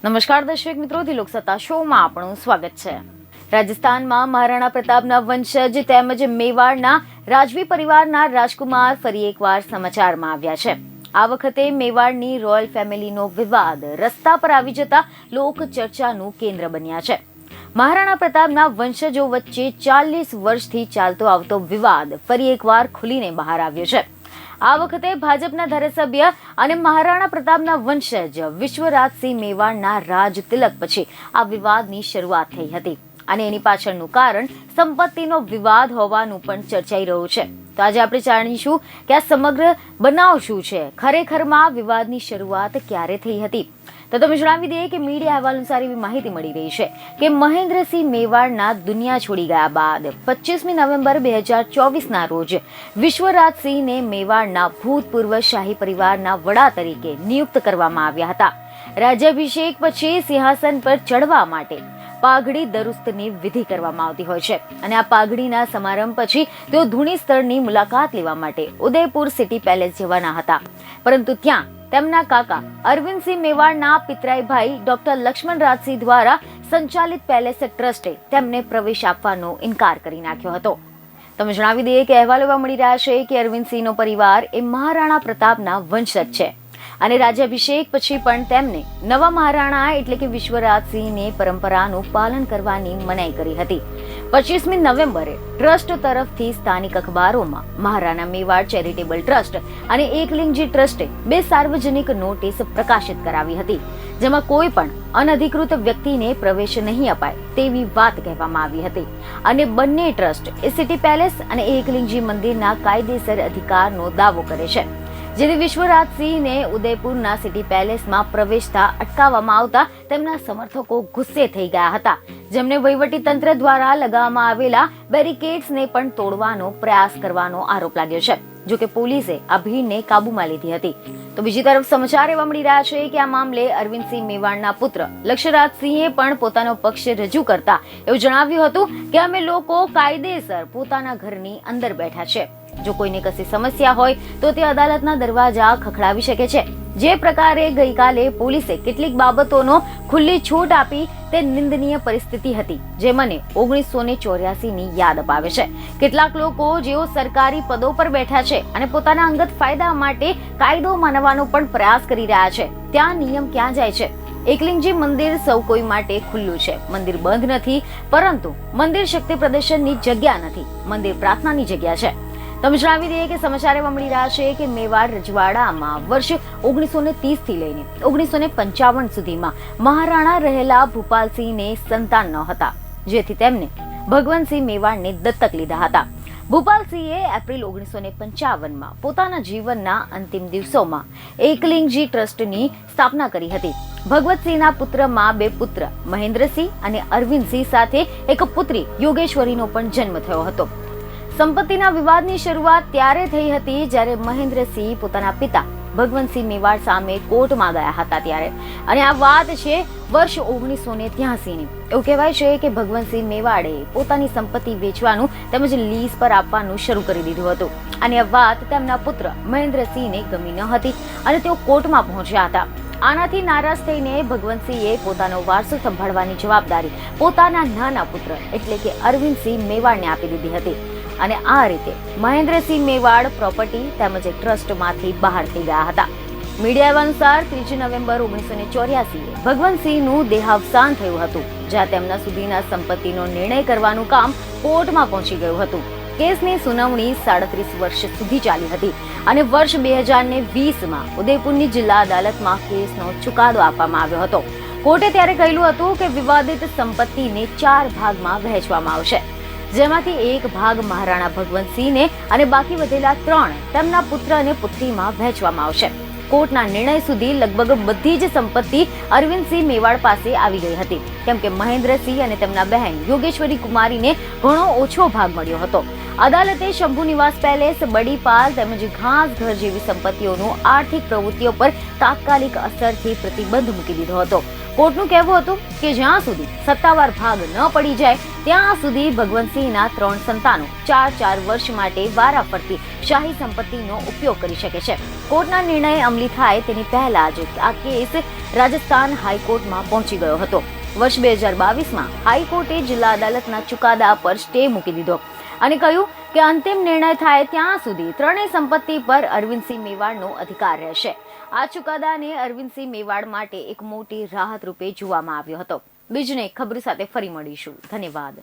નમસ્કાર દર્શક મિત્રો, લોકસત્તા શોમાં આપણું સ્વાગત છે. રાજસ્થાનમાં મહારાણા પ્રતાપના વંશજ તેમજ મેવાડના રાજવી પરિવારના રાજકુમાર ફરી એકવાર સમાચારમાં આવ્યા છે. આ વખતે મેવાડની રોયલ ફેમિલીનો વિવાદ રસ્તા પર આવી જતા લોક ચર્ચાનું કેન્દ્ર બન્યા છે. મહારાણા પ્રતાપના વંશજો વચ્ચે 40 વર્ષથી ચાલતો આવતો વિવાદ ફરી એકવાર ખુલીને બહાર આવ્યો છે. આ વખતે ભાજપના ધારાસભ્ય અને મહારાણા પ્રતાપના વંશજ વિશ્વરાજસિંહ મેવાડના રાજ તિલક પછી આ વિવાદની શરૂઆત થઈ હતી અને એની પાછળનું કારણ સંપત્તિનો વિવાદ હોવાનું પણ ચર્ચાઈ રહ્યું છે. તો આજે આપણે જાણીશું કે આ સમગ્ર બનાવ શું છે, ખરેખરમાં વિવાદની શરૂઆત ક્યારે થઈ હતી. તો તમે જણાવી દઈએ કે મીડિયા અહેવાલ અનુસાર એવી માહિતી મળી રહી છે કે મહેન્દ્રસિંહ મેવાડના દુનિયા છોડી ગયા બાદ 25મી નવેમ્બર 2024ના રોજ વિશ્વરાજસિંહને મેવાડના ભૂતપૂર્વ શાહી પરિવારના વડા તરીકે નિયુક્ત કરવામાં આવ્યા હતા. રાજ્યાભિષેક પછી સિંહાસન પર ચડવા માટે પાઘડી દરુસ્તની વિધિ કરવામાં આવતી હોય છે અને આ પાઘડીના સમારંભ પછી તેઓ ધૂણી સ્થળની મુલાકાત લેવા માટે ઉદયપુર સિટી પેલેસ જવાના હતા, પરંતુ ત્યાં તેમના કાકા અરવિંદસિંહ મેવાડના પિતરાઈ ભાઈ ડોક્ટર લક્ષ્મણરાજસિંહ દ્વારા સંચાલિત પેલેસ ટ્રસ્ટે તેમને પ્રવેશ આપવાનો ઇનકાર કરી નાખ્યો હતો. તમે જણાવી દઈએ કે અહેવાલો એવા મળી રહ્યા છે કે અરવિંદસિંહનો પરિવાર એ મહારાણા પ્રતાપના વંશજ છે અને રાજ્યાભિષેક પછી પણ તેમને નવા મહારાણા એટલે કે વિશ્વરાજસિંહની પરંપરાનું પાલન કરવાની મનાઈ કરી હતી. 25મી નવેમ્બરે ટ્રસ્ટ તરફથી સ્થાનિક અખબારોમાં મહારાણા મેવાડ ચેરિટેબલ ટ્રસ્ટ અને એકલિંગજી ટ્રસ્ટે 2 સાર્વજનિક નોટિસ પ્રકાશિત કરાવી હતી, જેમાં કોઈ પણ અનધિકૃત વ્યક્તિને પ્રવેશ નહીં અપાય તેવી વાત કહેવામાં આવી હતી અને બંને ટ્રસ્ટ એ સિટી પેલેસ અને એકલિંગજી મંદિરના કાયદેસર અધિકારનો દાવો કરે છે. જેથી વિશ્વરાજસિંહને ઉદયપુરના સિટી પેલેસમાં પ્રવેશતા અટકાવવામાં આવતા તેમના સમર્થકો ગુસ્સે થઈ ગયા હતા, જેમને વહીવટી તંત્ર દ્વારા લગાવવામાં આવેલા બેરિકેડ્સને પણ તોડવાનો પ્રયાસ કરવાનો આરોપ લાગ્યો છે. જોકે પોલીસે આ ભીડને કાબૂમાં લીધી હતી. તો બીજી તરફ સમાચાર એવા મળી રહ્યા છે કે આ મામલે અરવિંદસિંહ મેવાડના પુત્ર લક્ષ્મણરાજસિંહે પણ પોતાનો પક્ષ રજૂ કરતા એવું જણાવ્યું હતું કે અમે લોકો કાયદેસર પોતાના ઘરની અંદર બેઠા છે. જો કોઈને કશી સમસ્યા હોય તો તે અદાલતના દરવાજા ખખડાવી શકે છે. જે પ્રકારે ગઈકાલે પોલીસે કેટલીક બાબતોનો ખુલ્લી છૂટ આપી તે નિંદનીય પરિસ્થિતિ હતી, જે મને 1984ની યાદ અપાવે છે. કેટલાક લોકો જેઓ સરકારી પદો પર બેઠા છે અને પોતાના અંગત ફાયદા માટે કાયદો માનવાનો પણ પ્રયાસ કરી રહ્યા છે, ત્યાં નિયમ ક્યાં જાય છે? એકલિંગજી મંદિર સૌ કોઈ માટે ખુલ્લું છે. મંદિર બંધ નથી, પરંતુ મંદિર શક્તિ પ્રદર્શનની જગ્યા નથી, મંદિર પ્રાર્થનાની જગ્યા છે. તમે જણાવી દઈએ કે સમાચાર એવા મળી રહ્યા છે કે મેવાડ રજવાડામાં વર્ષ 1930 થી લઈને 1955 સુધીમાં મહારાણા રહેલા ભૂપાલસિંહને સંતાન ન હતા, જેથી તેમને ભગવંતસિંહ મેવાડને દત્તક લીધા હતા. ભૂપાલસિંહે એપ્રિલ 1955માં પોતાના જીવનના અંતિમ દિવસોમાં એકલિંગજી ટ્રસ્ટની સ્થાપના કરી હતી. ભગવતસિંહના પુત્રમાં 2 પુત્ર મહેન્દ્રસિંહ અને અરવિંદસિંહ સાથે એક પુત્રી યોગેશ્વરીનો પણ જન્મ થયો હતો. સંપત્તિના વિવાદની શરૂઆત ત્યારે થઈ હતી જ્યારે મહેન્દ્રસિંહ પોતાના પિતા ભગવંતસિંહ મેવાડ સામે કોર્ટમાં ગયા હતા ત્યારે, અને આ વાત છે વર્ષ 1983ની. એવું કહેવાય છે કે ભગવંતસિંહ મેવાડે પોતાની સંપત્તિ વેચવાનું તેમજ લીઝ પર આપવાનું શરૂ કરી દીધું હતું અને આ વાત તેમના પુત્ર મહેન્દ્રસિંહને ગમી ન હતી અને તેઓ કોર્ટમાં પહોંચ્યા હતા. આનાથી નારાજ થઈને ભગવંતસિંહે પોતાનો વારસો સંભાળવાની જવાબદારી પોતાના નાના પુત્ર એટલે કે અરવિંદસિંહ મેવાડને આપી દીધી હતી અને આ રીતે મહેન્દ્રસિંહ મેવાડ પ્રોપર્ટી તેમજ ટ્રસ્ટમાંથી બહાર થઈ ગયા હતા. મીડિયા અનુસાર 3 નવેમ્બર 1984 ભગવંતસિંહનું દેહાવસાન થયું હતું, જ્યાં તેમના સુધીના સંપત્તિનો નિર્ણય કરવાનું કામ કોર્ટમાં પહોંચી ગયું હતું. કેસની સુનાવણી 37 વર્ષ સુધી ચાલી હતી અને વર્ષ 2020માં ઉદયપુરની જિલ્લા અદાલતમાં કેસનો ચુકાદો આપવામાં આવ્યો હતો. કોર્ટે ત્યારે કહ્યું હતું કે વિવાદિત સંપત્તિને 4 ભાગમાં વહેંચવામાં આવશે, જેમાંથી એક ભાગ મહારાણા ભગવંતસિંહને અને બાકી વધેલા 3 તેમના પુત્ર અને પુત્રીમાં વહેંચવામાં આવશે. કોર્ટના નિર્ણય સુધી લગભગ બધી જ સંપત્તિ અરવિંદસિંહ મેવાડ પાસે આવી ગઈ હતી, કેમ કે મહેન્દ્રસિંહ અને તેમના બહેન યોગેશ્વરી કુમારીને ઘણો ઓછો ભાગ મળ્યો હતો. અદાલતે શંભુ નિવાસ પેલેસ, બડીપાલ તેમજ ઘાસ ઘર જેવી સંપત્તિઓનું આર્થિક પ્રવૃત્તિઓ પર તાત્કાલિક અસરથી પ્રતિબંધ મૂકી દીધો હતો. કોર્ટનું કહેવું હતું કે જ્યાં સુધી સત્તાવાર ભાગ ન પડી જાય ત્યાં સુધી ભગવંતસિંહના 3 સંતાનો 4 વર્ષ માટે વારાફરતી શાહી સંપત્તિનો ઉપયોગ કરી શકે છે. કોર્ટના નિર્ણય અમલી થાય તેની પહેલા જ આ કેસ રાજસ્થાન હાઈકોર્ટમાં પહોંચી ગયો હતો. વર્ષ 2022માં હાઈકોર્ટે જિલ્લા અદાલતના ચુકાદા પર સ્ટે મૂકી દીધો અને કહ્યું કે અંતિમ નિર્ણય થાય ત્યાં સુધી ત્રણેય સંપત્તિ પર અરવિંદસિંહ મેવાડનો અધિકાર રહેશે. આ ચુકાદાને અરવિંદસિંહ મેવાડ માટે એક મોટી રાહત રૂપે જોવામાં આવ્યો હતો. બીજને ખબર સાથે ફરી મળીશું. ધન્યવાદ.